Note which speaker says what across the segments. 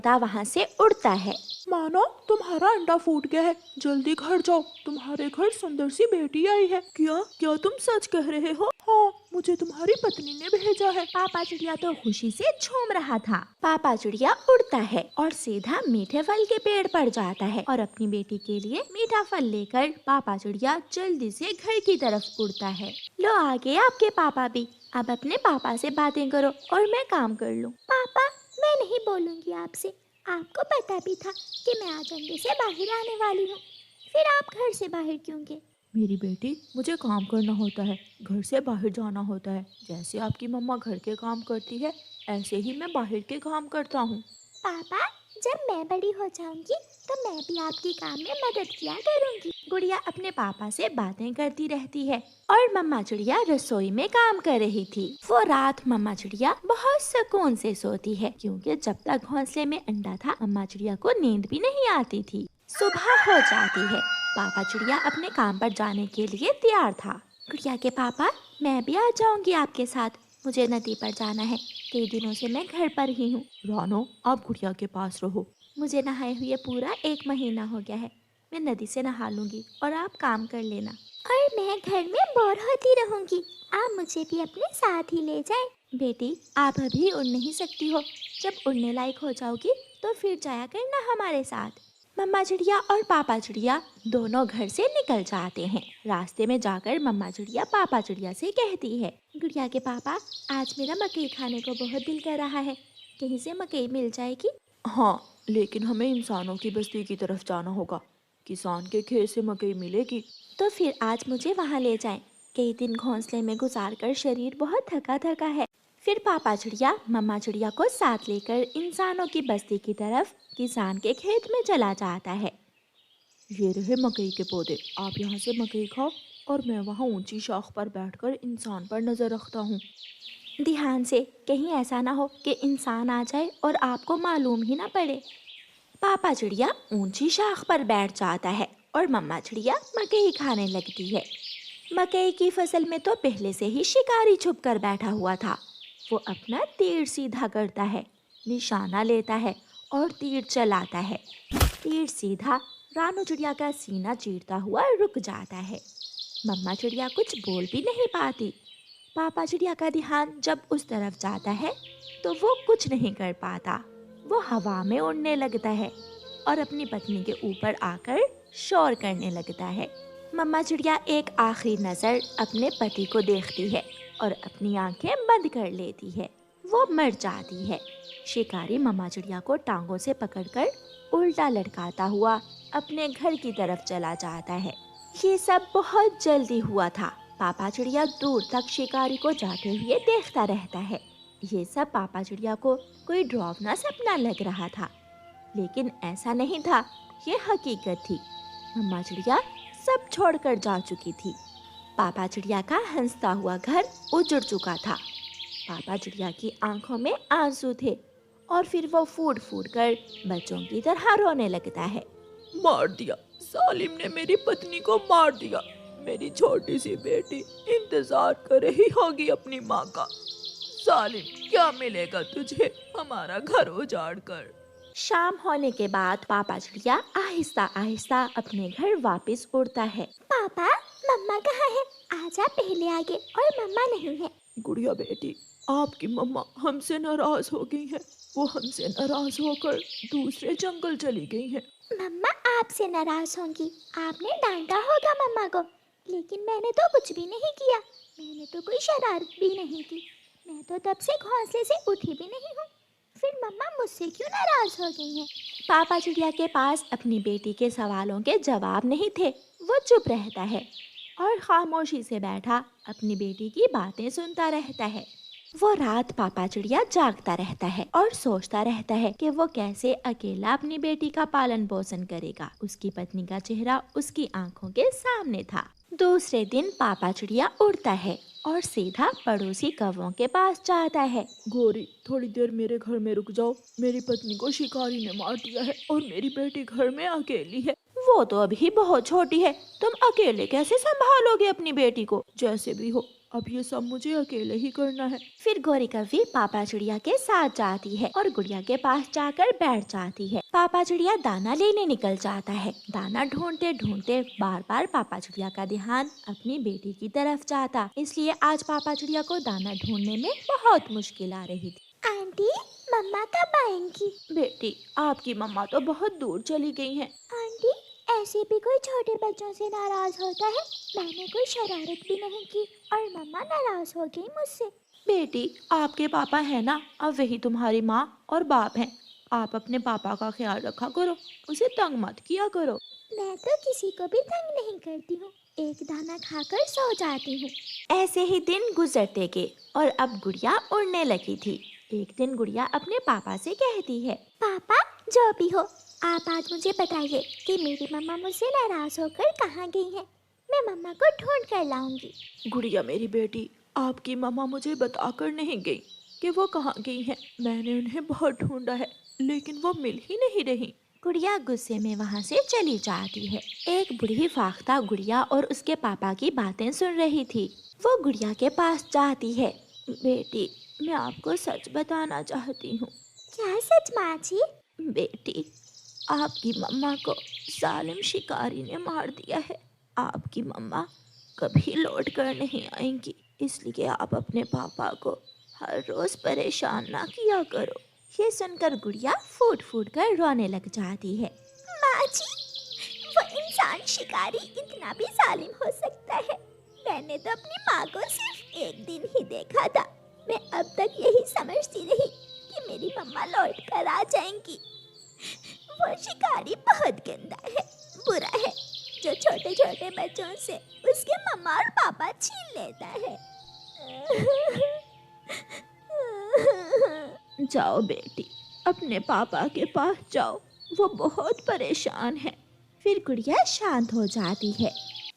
Speaker 1: वहाँ से उड़ता है।
Speaker 2: मानो तुम्हारा अंडा फूट गया है, जल्दी घर जाओ, तुम्हारे घर सुंदर सी बेटी आई है। क्या क्या तुम सच कह रहे हो? हाँ, मुझे तुम्हारी पत्नी ने भेजा है।
Speaker 1: पापा चिड़िया तो खुशी से झूम रहा था। पापा चिड़िया उड़ता है और सीधा मीठे फल के पेड़ पर जाता है और अपनी बेटी के लिए मीठा फल लेकर पापा चिड़िया जल्दी से घर की तरफ उड़ता है। लो आ गए आपके पापा भी, अब अपने पापा से बातें करो और मैं काम कर लूँ।
Speaker 3: पापा, मैं नहीं बोलूँगी आपसे। आपको पता भी था कि मैं आज अंडे से बाहर आने वाली हूँ, फिर आप घर से बाहर क्यों गए?
Speaker 2: मेरी बेटी, मुझे काम करना होता है, घर से बाहर जाना होता है। जैसे आपकी मम्मा घर के काम करती है, ऐसे ही मैं बाहर के काम करता हूँ।
Speaker 3: पापा, जब मैं बड़ी हो जाऊंगी तो मैं भी आपके काम में मदद किया करूंगी।
Speaker 1: गुड़िया अपने पापा से बातें करती रहती है और मम्मा चिड़िया रसोई में काम कर रही थी। वो रात मम्मा चिड़िया बहुत सुकून से सोती है, क्योंकि जब तक घोंसले में अंडा था मम्मा चिड़िया को नींद भी नहीं आती थी। सुबह हो जाती है, पापा चिड़िया अपने काम पर जाने के लिए तैयार था। गुड़िया के पापा, मैं भी आ जाऊंगी आपके साथ, मुझे नदी पर जाना है, कई दिनों से मैं घर पर ही हूँ।
Speaker 2: रानो, आप गुड़िया के पास रहो।
Speaker 1: मुझे नहाए हुए पूरा 1 महीना हो गया है, मैं नदी से नहा लूंगी और आप काम कर लेना।
Speaker 3: और मैं घर में बोर होती रहूंगी, आप मुझे भी अपने साथ ही ले जाएं।
Speaker 1: बेटी, आप अभी उड़ नहीं सकती हो, जब उड़ने लायक हो जाओगी तो फिर जाया करना हमारे साथ। मम्मा चिड़िया और पापा चिड़िया दोनों घर से निकल जाते हैं। रास्ते में जाकर मम्मा चिड़िया पापा चिड़िया से कहती है, गुड़िया के पापा, आज मेरा मकई खाने को बहुत दिल कर रहा है, कहीं से मकई मिल जाएगी?
Speaker 2: हाँ, लेकिन हमें इंसानों की बस्ती की तरफ जाना होगा, किसान के खेत से मकई मिलेगी।
Speaker 1: तो फिर आज मुझे वहाँ ले जाएं, कई दिन घोंसले में गुजारकर शरीर बहुत थका थका है। फिर पापा चिड़िया मम्मा चिड़िया को साथ लेकर इंसानों की बस्ती की तरफ किसान के खेत में चला जाता है।
Speaker 2: ये रहे मकई के पौधे, आप यहाँ से मकई खाओ और मैं वहाँ ऊंची शाख पर बैठकर इंसान पर नजर रखता हूँ।
Speaker 1: ध्यान से, कहीं ऐसा ना हो कि इंसान आ जाए और आपको मालूम ही ना पड़े। पापा चिड़िया ऊंची शाख पर बैठ जाता है और मम्मा चिड़िया मकई खाने लगती है। मकई की फसल में तो पहले से ही शिकारी छुप कर बैठा हुआ था। वो अपना तीर सीधा करता है, निशाना लेता है और तीर चलाता है। तीर सीधा रानू चिड़िया का सीना चीरता हुआ रुक जाता है। मम्मा चिड़िया कुछ बोल भी नहीं पाती। पापा चिड़िया का ध्यान जब उस तरफ जाता है तो वो कुछ नहीं कर पाता। वो हवा में उड़ने लगता है और अपनी पत्नी के ऊपर आकर शोर करने लगता है। मम्मा चिड़िया एक आखिरी नजर अपने पति को देखती है और अपनी आंखें बंद कर लेती है। वो मर जाती है। शिकारी मम्मा चिड़िया को टांगों से पकड़कर उल्टा लटकाता हुआ अपने घर की तरफ चला जाता है। ये सब बहुत जल्दी हुआ था। पापा चिड़िया दूर तक शिकारी को जाते हुए देखता रहता है। ये सब पापा चिड़िया को कोई डरावना सपना लग रहा था, लेकिन ऐसा नहीं था, ये हकीकत थी। मम्मा चिड़िया सब छोड़कर जा चुकी थी। पापा चिड़िया का हंसता हुआ घर उजड़ चुका था। पापा चिड़िया की आंखों में आंसू थे और फिर वो फूट फूट कर बच्चों की तरह रोने लगता है।
Speaker 2: मार दिया, सालिम ने मेरी पत्नी को मार दिया। मेरी छोटी सी बेटी इंतजार कर रही होगी अपनी माँ का। सालिम, क्या मिलेगा तुझे हमारा घर उजाड़ कर?
Speaker 1: शाम होने के बाद पापा चिड़िया आहिस्ता आहिस्ता अपने घर वापस उड़ता है।
Speaker 3: पापा, मम्मा कहाँ है? आज आप पहले आगे और मम्मा नहीं है।
Speaker 2: गुड़िया बेटी, आपकी मम्मा हमसे नाराज हो गई हैं। वो हमसे नाराज होकर दूसरे जंगल चली गई हैं।
Speaker 3: मम्मा आपसे नाराज होंगी, आपने डांटा होगा मम्मा को, लेकिन मैंने तो कुछ भी नहीं किया। मैंने तो कोई शरारत भी नहीं की। मैं तो तब से घोंसले से उठी भी नहीं हूँ। फिर मम्मा मुझसे क्यों नाराज हो गई हैं?
Speaker 1: पापा चिड़िया के पास अपनी बेटी के सवालों के जवाब नहीं थे। वो चुप रहता है और खामोशी से बैठा अपनी बेटी की बातें सुनता रहता है। वो रात पापा चिड़िया जागता रहता है और सोचता रहता है कि वो कैसे अकेला अपनी बेटी का पालन पोषण करेगा। उसकी पत्नी का चेहरा उसकी आंखों के सामने था। दूसरे दिन पापा चिड़िया उड़ता है और सीधा पड़ोसी कौवों के पास जाता है।
Speaker 2: गोरी, थोड़ी देर मेरे घर में रुक जाओ। मेरी पत्नी को शिकारी ने मार दिया है और मेरी बेटी घर में अकेली है।
Speaker 1: वो तो अभी बहुत छोटी है, तुम अकेले कैसे संभालोगे अपनी बेटी को?
Speaker 2: जैसे भी हो, अब ये सब मुझे अकेले ही करना है।
Speaker 1: फिर गोरी कौवी पापा चिड़िया के साथ जाती है और गुड़िया के पास जाकर बैठ जाती है। पापा चिड़िया दाना लेने निकल जाता है। दाना ढूंढते ढूंढते बार बार पापा चिड़िया का ध्यान अपनी बेटी की तरफ जाता, इसलिए आज पापा चिड़िया को दाना ढूंढने में बहुत मुश्किल आ रही थी।
Speaker 3: आंटी, मम्मा कब आएंगी?
Speaker 1: बेटी, आपकी मम्मा तो बहुत दूर चली गई हैं।
Speaker 3: आंटी, ऐसे भी कोई छोटे बच्चों से नाराज होता है? मैंने कोई शरारत भी नहीं की और मम्मा नाराज हो गई मुझसे।
Speaker 1: बेटी, आपके पापा है ना, अब वही तुम्हारी माँ और बाप हैं। आप अपने पापा का ख्याल रखा करो, उसे तंग मत किया करो।
Speaker 3: मैं तो किसी को भी तंग नहीं करती हूँ, एक दाना खाकर सो जाती हूँ।
Speaker 1: ऐसे ही दिन गुजरते गए और अब गुड़िया उड़ने लगी थी। एक दिन गुड़िया अपने पापा से कहती है,
Speaker 3: पापा, जो भी हो, आप आज मुझे बताइए कि मेरी मम्मा मुझसे नाराज होकर कहाँ गई है। मैं मम्मा को ढूंढ कर लाऊंगी।
Speaker 2: गुड़िया मेरी बेटी, आपकी मम्मा मुझे बताकर नहीं गई कि वो कहाँ गई हैं। मैंने उन्हें बहुत ढूंढा है, लेकिन वो मिल ही नहीं रही।
Speaker 1: गुड़िया गुस्से में वहाँ से चली जाती है। एक बूढ़ी फाख्ता गुड़िया और उसके पापा की बातें सुन रही थी। वो गुड़िया के पास जाती है। बेटी, मैं आपको सच बताना चाहती हूँ।
Speaker 3: क्या सच, माँ जी?
Speaker 1: बेटी, आपकी मम्मा को जालिम शिकारी ने मार दिया है। आपकी मम्मा कभी लौट कर नहीं आएंगी, इसलिए आप अपने पापा को हर रोज परेशान ना किया करो। ये सुनकर गुड़िया फूट फूट कर रोने लग जाती है।
Speaker 3: माँ जी, वो इंसान शिकारी इतना भी जालिम हो सकता है? मैंने तो अपनी माँ को सिर्फ एक दिन ही देखा था। मैं अब तक यही समझती रही कि मेरी मम्मा लौट कर आ जाएंगी। वो शिकारी बहुत गंदा है, बुरा है, जो छोटे छोटे बच्चों से उसके मम्मा और पापा छीन लेता है।
Speaker 1: जाओ बेटी, अपने पापा के पास जाओ, वो बहुत परेशान है। फिर गुड़िया शांत हो जाती है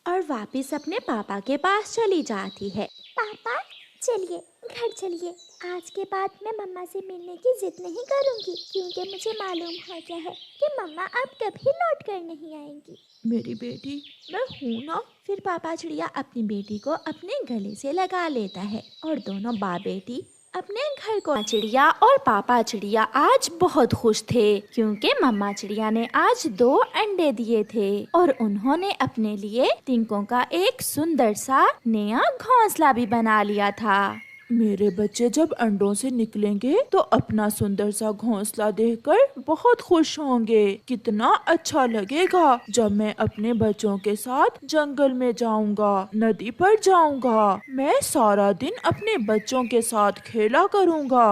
Speaker 1: और वापस अपने पापा के पास चली जाती है।
Speaker 3: पापा, चलिए घर चलिए। आज के बाद मैं मम्मा से मिलने की जिद नहीं करूंगी, क्योंकि मुझे मालूम हो गया है कि मम्मा अब कभी लौट कर नहीं आएंगी।
Speaker 2: मेरी बेटी, मैं हूँ ना।
Speaker 1: फिर पापा चिड़िया अपनी बेटी को अपने गले से लगा लेता है और दोनों बाप बेटी अपने घर को। चिड़िया और पापा चिड़िया आज बहुत खुश थे, क्योंकि मम्मा चिड़िया ने आज 2 अंडे दिए थे और उन्होंने अपने लिए तिनकों का एक सुंदर सा नया घोंसला भी बना लिया था।
Speaker 2: मेरे बच्चे जब अंडों से निकलेंगे तो अपना सुंदर सा घोंसला देखकर बहुत खुश होंगे। कितना अच्छा लगेगा जब मैं अपने बच्चों के साथ जंगल में जाऊंगा, नदी पर जाऊंगा। मैं सारा दिन अपने बच्चों के साथ खेला करूंगा।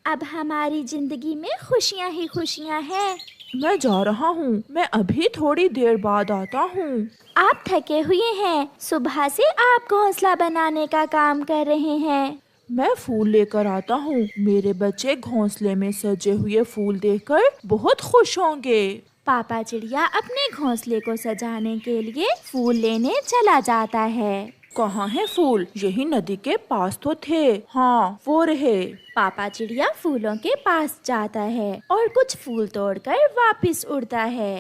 Speaker 3: अब हमारी जिंदगी में खुशियाँ ही खुशियाँ हैं।
Speaker 2: मैं जा रहा हूँ, मैं अभी थोड़ी देर बाद आता हूँ।
Speaker 3: आप थके हुए हैं, सुबह से आप घोंसला बनाने का काम कर रहे हैं।
Speaker 2: मैं फूल लेकर आता हूँ। मेरे बच्चे घोंसले में सजे हुए फूल देखकर बहुत खुश होंगे।
Speaker 1: पापा चिड़िया अपने घोंसले को सजाने के लिए फूल लेने चला जाता है।
Speaker 2: कहाँ है फूल? यही नदी के पास तो थे। हाँ, वो रहे।
Speaker 1: पापा चिड़िया फूलों के पास जाता है और कुछ फूल तोड़कर वापस उड़ता है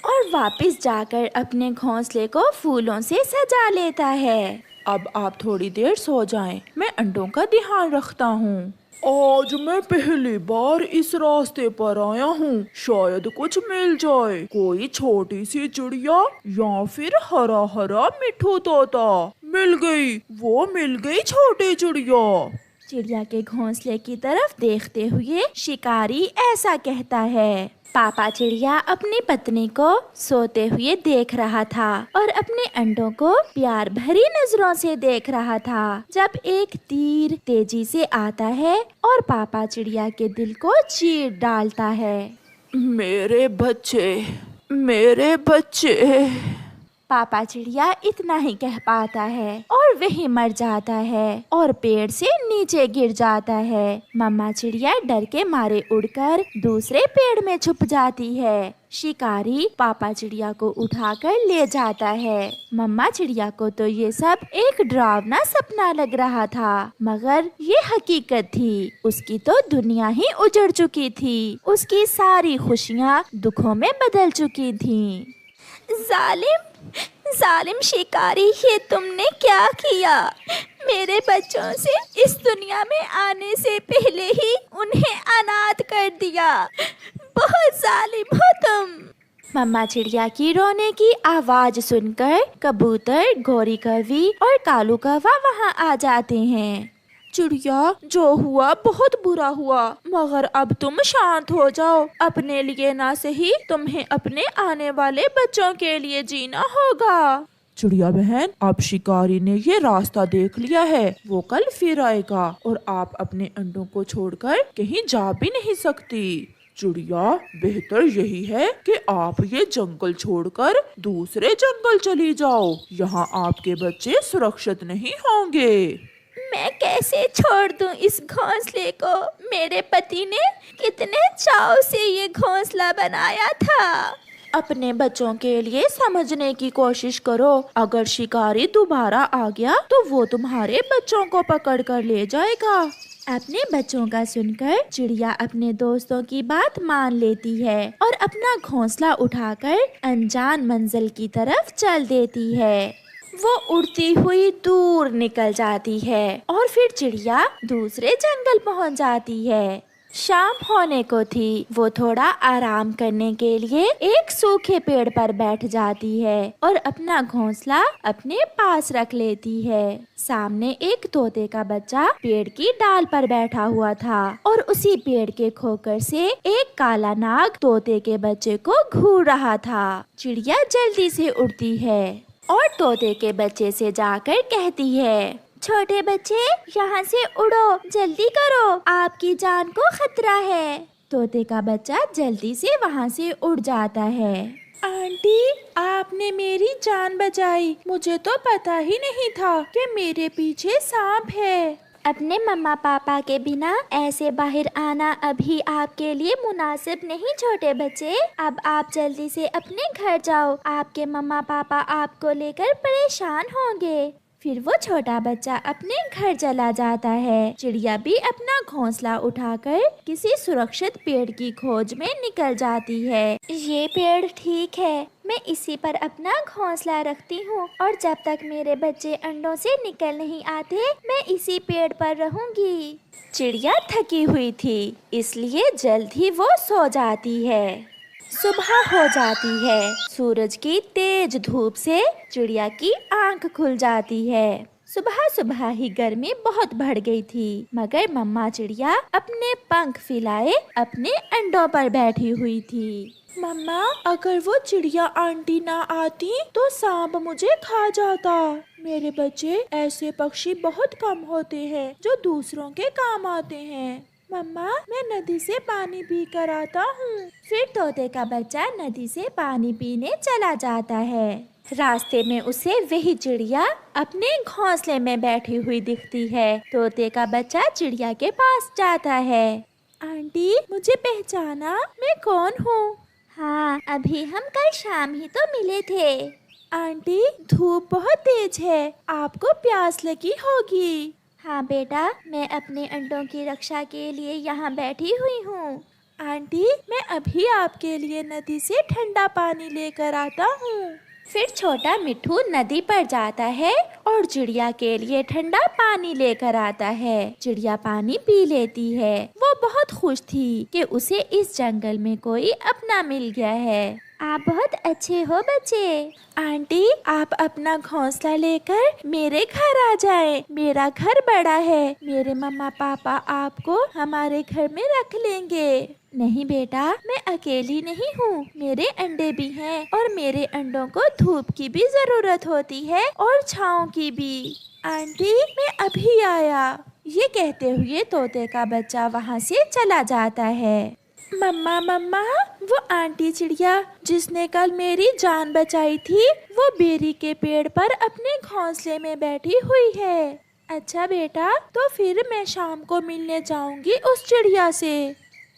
Speaker 1: और वापस जाकर अपने घोंसले को फूलों से सजा लेता है।
Speaker 2: अब आप थोड़ी देर सो जाएं, मैं अंडों का ध्यान रखता हूँ। आज मैं पहली बार इस रास्ते पर आया हूँ, शायद कुछ मिल जाए। कोई छोटी सी चिड़िया या फिर हरा हरा मिठू तोता। मिल गई, वो मिल गई छोटी चिड़िया।
Speaker 1: चिड़िया के घोंसले की तरफ देखते हुए शिकारी ऐसा कहता है। पापा चिड़िया अपनी पत्नी को सोते हुए देख रहा था और अपने अंडों को प्यार भरी नजरों से देख रहा था, जब एक तीर तेजी से आता है और पापा चिड़िया के दिल को चीर डालता है।
Speaker 2: मेरे बच्चे, मेरे बच्चे।
Speaker 1: पापा चिड़िया इतना ही कह पाता है और वही मर जाता है और पेड़ से नीचे गिर जाता है। मम्मा चिड़िया डर के मारे उड़कर दूसरे पेड़ में छुप जाती है। शिकारी पापा चिड़िया को उठाकर ले जाता है। मम्मा चिड़िया को तो ये सब एक डरावना सपना लग रहा था, मगर ये हकीकत थी। उसकी तो दुनिया ही उजड़ चुकी थी, उसकी सारी खुशियाँ दुखों में बदल चुकी थीं।
Speaker 3: जालिम,
Speaker 1: जालिम शिकारी, ये तुमने क्या किया? मेरे बच्चों से इस दुनिया में आने से पहले ही उन्हें अनाथ कर दिया। बहुत जालिम हो तुम। मम्मा चिड़िया की रोने की आवाज सुनकर कबूतर, गौरी कौवी और कालू कौवा वहाँ आ जाते हैं। चिड़िया, जो हुआ बहुत बुरा हुआ, मगर अब तुम शांत हो जाओ। अपने लिए ना सही, तुम्हें अपने आने वाले बच्चों के लिए जीना होगा।
Speaker 2: चिड़िया बहन, अब शिकारी ने ये रास्ता देख लिया है, वो कल फिर आएगा और आप अपने अंडों को छोड़कर कहीं जा भी नहीं सकती। चिड़िया, बेहतर यही है कि आप ये जंगल छोड़कर दूसरे जंगल चली जाओ, यहाँ आपके बच्चे सुरक्षित नहीं होंगे।
Speaker 1: मैं कैसे छोड़ दूं इस घोंसले को? मेरे पति ने कितने चाव से ये घोंसला बनाया था। अपने बच्चों के लिए समझने की कोशिश करो। अगर शिकारी दोबारा आ गया तो वो तुम्हारे बच्चों को पकड़ कर ले जाएगा। अपने बच्चों का सुनकर चिड़िया अपने दोस्तों की बात मान लेती है और अपना घोंसला उठाकर अनजान मंजिल की तरफ चल देती है। वो उड़ती हुई दूर निकल जाती है और फिर चिड़िया दूसरे जंगल पहुंच जाती है। शाम होने को थी। वो थोड़ा आराम करने के लिए एक सूखे पेड़ पर बैठ जाती है और अपना घोंसला अपने पास रख लेती है। सामने एक तोते का बच्चा पेड़ की डाल पर बैठा हुआ था और उसी पेड़ के खोकर से एक काला नाग तोते के बच्चे को घूर रहा था। चिड़िया जल्दी से उड़ती है और तोते के बच्चे से जाकर कहती है, छोटे बच्चे, यहाँ से उड़ो, जल्दी करो, आपकी जान को खतरा है। तोते का बच्चा जल्दी से वहाँ से उड़ जाता है। आंटी, आपने मेरी जान बचाई। मुझे तो पता ही नहीं था कि मेरे पीछे सांप है।
Speaker 3: अपने मम्मा पापा के बिना ऐसे बाहर आना अभी आपके लिए मुनासिब नहीं छोटे बच्चे। अब आप जल्दी से अपने घर जाओ, आपके मम्मा पापा आपको लेकर परेशान होंगे। फिर वो छोटा बच्चा अपने घर चला जाता है। चिड़िया भी अपना घोंसला उठाकर किसी सुरक्षित पेड़ की खोज में निकल जाती है। ये पेड़ ठीक है, मैं इसी पर अपना घोंसला रखती हूँ और जब तक मेरे बच्चे अंडों से निकल नहीं आते मैं इसी पेड़ पर रहूंगी। चिड़िया थकी हुई थी, इसलिए जल्द ही वो सो जाती है। सुबह हो जाती है। सूरज की तेज धूप से चिड़िया की आंख खुल जाती है। सुबह सुबह ही गर्मी बहुत बढ़ गई थी, मगर मम्मा चिड़िया अपने पंख फैलाए अपने अंडों पर बैठी हुई थी। मम्मा, अगर वो चिड़िया आंटी ना आती तो सांप मुझे खा जाता। मेरे बच्चे, ऐसे पक्षी बहुत कम होते हैं जो दूसरों के काम आते हैं। मम्मा, मैं नदी से पानी पी कर आता हूँ। फिर तोते का बच्चा नदी से पानी पीने चला जाता है। रास्ते में उसे वही चिड़िया अपने घोंसले में बैठी हुई दिखती है। तोते का बच्चा चिड़िया के पास जाता है। आंटी, मुझे पहचाना? मैं कौन हूँ? हाँ, अभी हम कल शाम ही तो मिले थे।
Speaker 1: आंटी, धूप बहुत तेज है, आपको प्यास लगी होगी।
Speaker 3: हाँ बेटा, मैं अपने अंडों की रक्षा के लिए यहाँ बैठी हुई हूँ।
Speaker 1: आंटी, मैं अभी आपके लिए नदी से ठंडा पानी लेकर आता हूँ। फिर छोटा मिट्ठू नदी पर जाता है और चिड़िया के लिए ठंडा पानी लेकर आता है। चिड़िया पानी पी लेती है। वो बहुत खुश थी कि उसे इस जंगल में कोई अपना मिल गया है।
Speaker 3: आप बहुत अच्छे हो बच्चे।
Speaker 1: आंटी, आप अपना घोंसला लेकर मेरे घर आ जाएं। मेरा घर बड़ा है, मेरे मम्मा पापा आपको हमारे घर में रख लेंगे। नहीं बेटा, मैं अकेली नहीं हूँ, मेरे अंडे भी हैं और मेरे अंडों को धूप की भी जरूरत होती है और छाँव की भी। आंटी, मैं अभी आया। ये कहते हुए तोते का बच्चा वहाँ से चला जाता है। मम्मा मम्मा, वो आंटी चिड़िया जिसने कल मेरी जान बचाई थी, वो बेरी के पेड़ पर अपने घोंसले में बैठी हुई है। अच्छा बेटा, तो फिर मैं शाम को मिलने जाऊंगी उस चिड़िया से।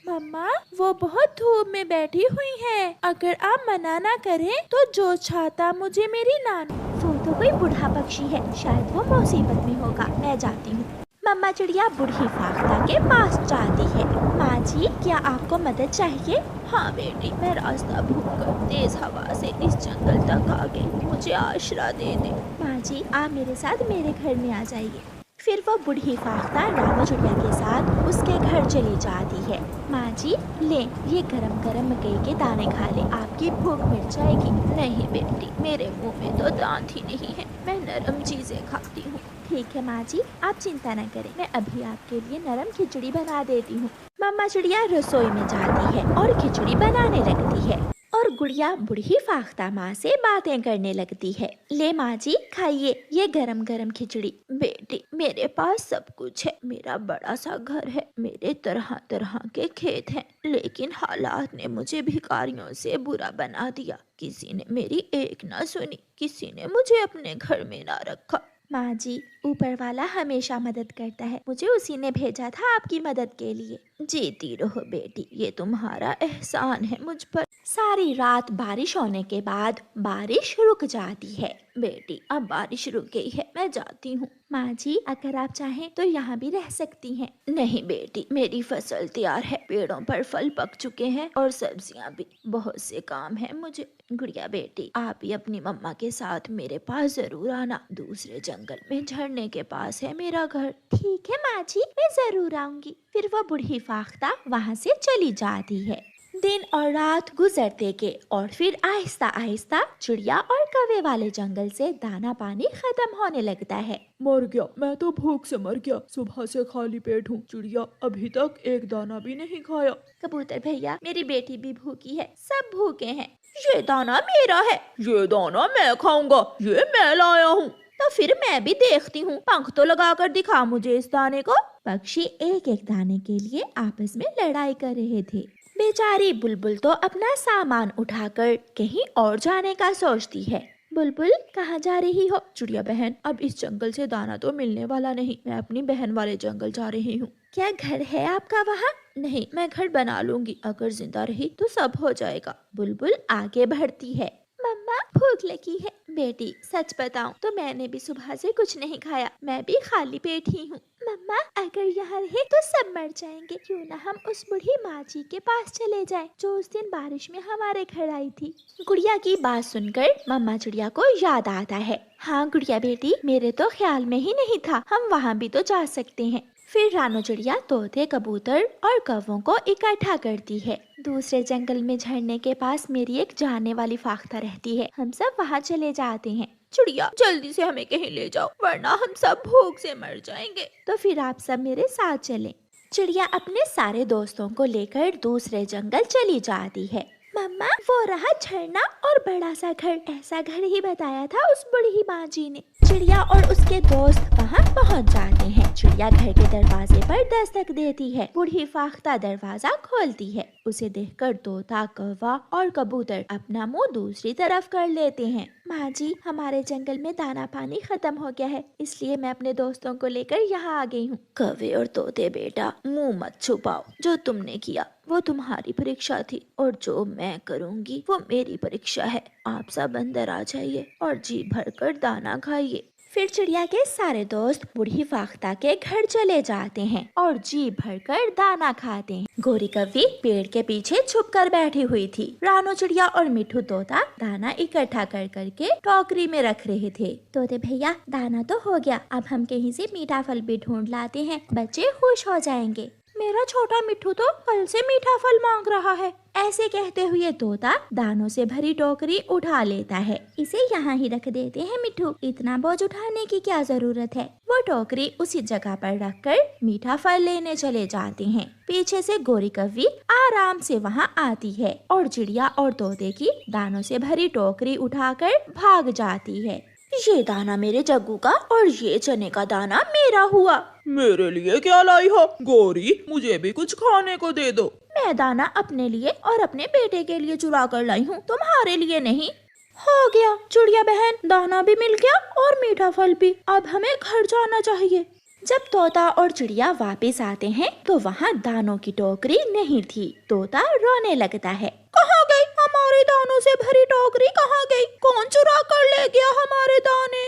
Speaker 1: मम्मा, वो बहुत धूप में बैठी हुई है, अगर आप मना ना करें तो जो छाता मुझे मेरी नानी।
Speaker 3: वो तो कोई बूढ़ा पक्षी है, शायद वो मुसीबत में होगा, मैं जाती हूँ।
Speaker 1: मम्मा चिड़िया बूढ़ी फाख्ता के पास जाती है। माँ जी, क्या आपको मदद चाहिए?
Speaker 2: हाँ बेटी, मैं रास्ता भूल कर तेज हवा से इस जंगल तक आ गई, मुझे आश्रय दे दे।
Speaker 1: माँ जी, आप मेरे साथ मेरे घर में आ जाइए। फिर वो बूढ़ी फाख्ता रानू चिड़िया के साथ उसके घर चली जाती है। माँ जी, ले ये गरम गरम मकई के दाने खा ले, आपकी भूख मिट जाएगी।
Speaker 2: नहीं बेटी, मेरे मुंह में तो दांत ही नहीं है, मैं नरम चीजें खाती हूँ।
Speaker 1: ठीक है माँ जी, आप चिंता न करें, मैं अभी आपके लिए नरम खिचड़ी बना देती हूँ। मम्मा चिड़िया रसोई में जाती है और खिचड़ी बनाने लगती है और गुड़िया बूढ़ी फाख्ता माँ से बातें करने लगती है। ले माँ जी, खाइए ये गरम गरम खिचड़ी।
Speaker 2: बेटी, मेरे पास सब कुछ है, मेरा बड़ा सा घर है, मेरे तरह तरह के खेत हैं, लेकिन हालात ने मुझे भिखारियों से बुरा बना दिया। किसी ने मेरी एक ना सुनी, किसी ने मुझे अपने घर में ना रखा।
Speaker 1: माँ जी, ऊपर वाला हमेशा मदद करता है, मुझे उसी ने भेजा था आपकी मदद के लिए।
Speaker 2: जीती रहो बेटी, ये तुम्हारा एहसान है मुझ पर।
Speaker 1: सारी रात बारिश होने के बाद बारिश रुक जाती है।
Speaker 2: बेटी, अब बारिश रुक गई है, मैं जाती हूँ।
Speaker 1: माँ जी, अगर आप चाहें तो यहाँ भी रह सकती हैं।
Speaker 2: नहीं बेटी, मेरी फसल तैयार है, पेड़ों पर फल पक चुके हैं और सब्जियाँ भी। बहुत से काम है मुझे। गुड़िया बेटी, आप भी अपनी मम्मा के साथ मेरे पास जरूर आना, दूसरे जंगल में झरने के पास है मेरा घर।
Speaker 1: ठीक है माँ जी, मैं जरूर आऊंगी। फिर वो बूढ़ी फाख्ता वहाँ से चली जाती है। दिन और रात गुजरते के और फिर आहिस्ता आहिस्ता चिड़िया और कौवे वाले जंगल से दाना पानी खत्म होने लगता है।
Speaker 2: मर गया, मैं तो भूख से मर गया, सुबह से खाली पेट हूँ। चिड़िया अभी तक एक दाना भी नहीं खाया।
Speaker 1: कबूतर भैया, मेरी बेटी भी भूखी है, सब भूखे हैं।
Speaker 2: ये दाना मेरा है, ये दाना मैं खाऊंगा, ये मैं लाया हूँ।
Speaker 1: तो फिर मैं भी देखती हूँ, पंख तो लगा कर दिखा मुझे इस दाने को। पक्षी एक एक दाने के लिए आपस में लड़ाई कर रहे थे। बेचारी बुलबुल तो अपना सामान उठाकर कहीं और जाने का सोचती है। बुलबुल, कहाँ जा रही हो?
Speaker 2: चिड़िया बहन, अब इस जंगल से दाना तो मिलने वाला नहीं, मैं अपनी बहन वाले जंगल जा रही हूँ।
Speaker 1: क्या घर है आपका वहाँ?
Speaker 2: नहीं, मैं घर बना लूंगी, अगर जिंदा रही तो सब हो जाएगा।
Speaker 1: बुलबुल आगे बढ़ती है। मम्मा, भूख लगी है। बेटी, सच बताऊं तो मैंने भी सुबह से कुछ नहीं खाया, मैं भी खाली पेट ही हूँ। मम्मा, अगर यहाँ रहे तो सब मर जाएंगे, क्यों ना हम उस बूढ़ी माँ जी के पास चले जाएं, जो उस दिन बारिश में हमारे घर आई थी। गुड़िया की बात सुनकर मम्मा चिड़िया को याद आता है। हाँ गुड़िया बेटी, मेरे तो ख्याल में ही नहीं था, हम वहाँ भी तो जा सकते हैं। फिर रानू चिड़िया तोते, कबूतर और कौवों को इकट्ठा करती है। दूसरे जंगल में झरने के पास मेरी एक जानने वाली फाख्ता रहती है, हम सब वहाँ चले जाते हैं।
Speaker 2: चिड़िया, जल्दी से हमें कहीं ले जाओ, वरना हम सब भूख से मर जाएंगे।
Speaker 1: तो फिर आप सब मेरे साथ चलें। चिड़िया अपने सारे दोस्तों को लेकर दूसरे जंगल चली जाती है। मम्मा, वो रहा झरना और बड़ा सा घर, ऐसा घर ही बताया था उस बूढ़ी माँ जी ने। चिड़िया और उसके दोस्त वहाँ पहुँच जाते हैं। चिड़िया घर के दरवाजे पर दस्तक देती है। बूढ़ी फाख्ता दरवाजा खोलती है। उसे देखकर तोता, कौवा और कबूतर अपना मुंह दूसरी तरफ कर लेते हैं। माँ जी, हमारे जंगल में दाना पानी खत्म हो गया है, इसलिए मैं अपने दोस्तों को लेकर यहाँ आ गई हूँ।
Speaker 2: कौवे और तोते बेटा, मुंह मत छुपाओ, जो तुमने किया वो तुम्हारी परीक्षा थी और जो मैं करूँगी वो मेरी परीक्षा है। आप सब अंदर आ जाइए और जी भरकर दाना खाइए।
Speaker 1: फिर चिड़िया के सारे दोस्त बूढ़ी फाख्ता के घर चले जाते हैं और जी भरकर दाना खाते हैं। गोरी कौवी पेड़ के पीछे छुप कर बैठी हुई थी। रानू चिड़िया और मिठू तोता दाना इकट्ठा कर करके टोकरी में रख रहे थे। तोते भैया, दाना तो हो गया, अब हम कहीं से मीठा फल भी ढूंढ लाते हैं, बच्चे खुश हो जाएंगे। मेरा छोटा मिठू तो कल से मीठा फल मांग रहा है। ऐसे कहते हुए तोता दानों से भरी टोकरी उठा लेता है। इसे यहाँ ही रख देते हैं मिठू, इतना बोझ उठाने की क्या जरूरत है। वो टोकरी उसी जगह पर रखकर मीठा फल लेने चले जाते हैं। पीछे से गोरी कौवी आराम से वहाँ आती है और चिड़िया और तोते की दानों से भरी टोकरी उठाकर भाग जाती है।
Speaker 2: ये दाना मेरे जग्गू का और ये चने का दाना मेरा हुआ। मेरे लिए क्या लाई हो गोरी? मुझे भी कुछ खाने को दे दो।
Speaker 1: मैं दाना अपने लिए और अपने बेटे के लिए चुरा कर लाई हूँ, तुम्हारे लिए नहीं। हो गया चिड़िया बहन, दाना भी मिल गया और मीठा फल भी, अब हमें घर जाना चाहिए। जब तोता और चिड़िया वापस आते हैं तो वहाँ दानों की टोकरी नहीं थी। तोता रोने लगता है।
Speaker 2: कहाँ गई हमारे दानों से भरी टोकरी? कहाँ गई? कौन चुरा कर ले गया हमारे दाने?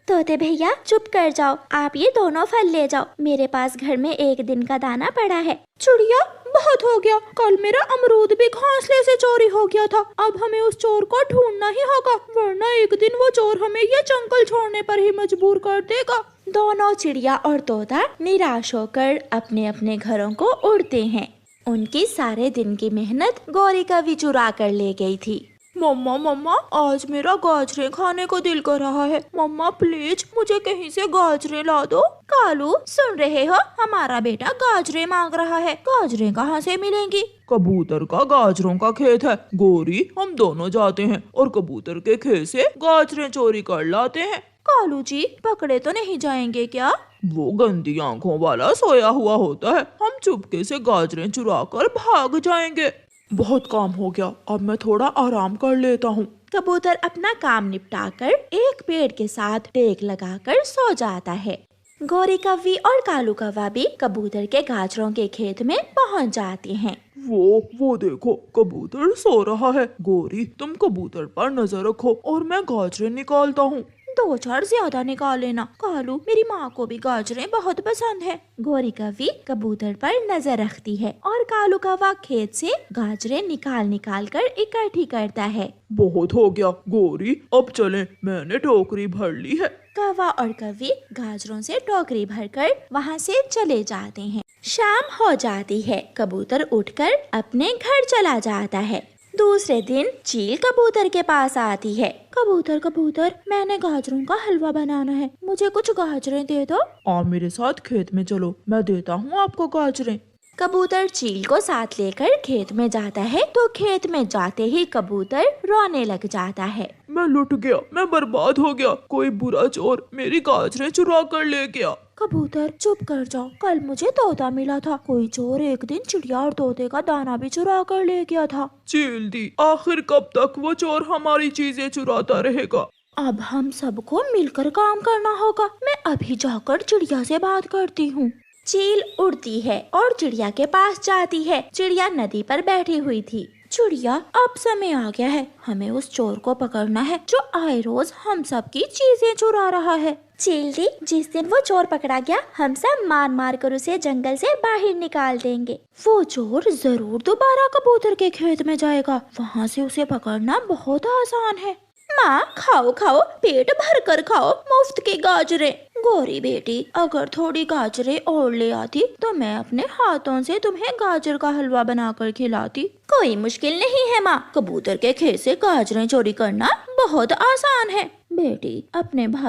Speaker 3: तोते भैया चुप कर जाओ, आप ये दोनों फल ले जाओ, मेरे पास घर में एक दिन का दाना पड़ा है।
Speaker 1: चिड़िया बहुत हो गया, कल मेरा अमरूद भी घोंसले से चोरी हो गया था, अब हमें उस चोर को ढूंढना ही होगा, वरना एक दिन वो चोर हमें ये जंगल छोड़ने पर ही मजबूर कर देगा। दोनों चिड़िया और तोता निराश होकर अपने अपने घरों को उड़ते हैं। उनकी सारे दिन की मेहनत गौरी कवि चुरा कर ले गई थी।
Speaker 2: मम्मा मम्मा, आज मेरा गाजरे खाने को दिल कर रहा है, मम्मा प्लीज मुझे कहीं से गाजरे ला दो।
Speaker 1: कालू सुन रहे हो, हमारा बेटा गाजरे मांग रहा है, गाजरे कहाँ से मिलेंगी?
Speaker 2: कबूतर का गाजरों का खेत है, गोरी हम दोनों जाते हैं और कबूतर के खेत से गाजरे चोरी कर लाते हैं।
Speaker 1: कालू जी पकड़े तो नहीं जाएंगे क्या?
Speaker 2: वो गंदी आंखों वाला सोया हुआ होता है, हम चुपके से गाजरे चुरा कर भाग जाएंगे। बहुत काम हो गया, अब मैं थोड़ा आराम कर लेता हूँ।
Speaker 1: कबूतर अपना काम निपटाकर एक पेड़ के साथ टेक लगाकर सो जाता है। गौरी कव्वी और कालू कौवा भी कबूतर के गाजरों के खेत में पहुँच जाते हैं।
Speaker 2: वो देखो कबूतर सो रहा है, गोरी तुम कबूतर पर नजर रखो और मैं गाजरे निकालता हूँ।
Speaker 1: 2-4 ज्यादा निकाल लेना कालू, मेरी माँ को भी गाजरें बहुत पसंद है। गौरी कव्वी कबूतर पर नजर रखती है और कालू कौवा खेत से गाजरें निकाल कर इकट्ठी करता है।
Speaker 2: बहुत हो गया गोरी, अब चलें, मैंने टोकरी भर ली है।
Speaker 1: कौवा और कव्वी गाजरों से टोकरी भरकर वहाँ से चले जाते हैं। शाम हो जाती है, कबूतर उठकर अपने घर चला जाता है। दूसरे दिन चील कबूतर के पास आती है। कबूतर मैंने गाजरों का हलवा बनाना है, मुझे कुछ गाजरें दे दो।
Speaker 2: आप मेरे साथ खेत में चलो, मैं देता हूँ आपको गाजरें।
Speaker 1: कबूतर चील को साथ लेकर खेत में जाता है तो खेत में जाते ही कबूतर रोने लग जाता है।
Speaker 2: मैं लुट गया, मैं बर्बाद हो गया, कोई बुरा चोर मेरी गाजरें चुरा कर ले गया।
Speaker 1: कबूतर चुप कर जाओ, कल मुझे तोता मिला था, कोई चोर एक दिन चिड़िया और तोते का दाना भी चुरा कर ले गया था।
Speaker 2: चील दी, आखिर कब तक वो चोर हमारी चीजें चुराता रहेगा?
Speaker 1: अब हम सबको मिलकर काम करना होगा, मैं अभी जाकर चिड़िया से बात करती हूँ। चील उड़ती है और चिड़िया के पास जाती है। चिड़िया नदी पर बैठी हुई थी। चिड़िया अब समय आ गया है, हमें उस चोर को पकड़ना है जो आए रोज हम सब की चीजें चुरा रहा है।
Speaker 3: चील दी, जिस दिन वो चोर पकड़ा गया हम सब मार कर उसे जंगल से बाहर निकाल देंगे।
Speaker 1: वो चोर जरूर दोबारा कबूतर के खेत में जाएगा, वहाँ से उसे पकड़ना बहुत आसान है। माँ खाओ पेट भर कर खाओ मुफ्त के गाजरे। गोरी बेटी, अगर थोड़ी गाजरे और ले आती तो मैं अपने हाथों से तुम्हें गाजर का हलवा बनाकर खिलाती। कोई मुश्किल नहीं है माँ, कबूतर के खेत से गाजरें चोरी करना बहुत आसान है। बेटी अपने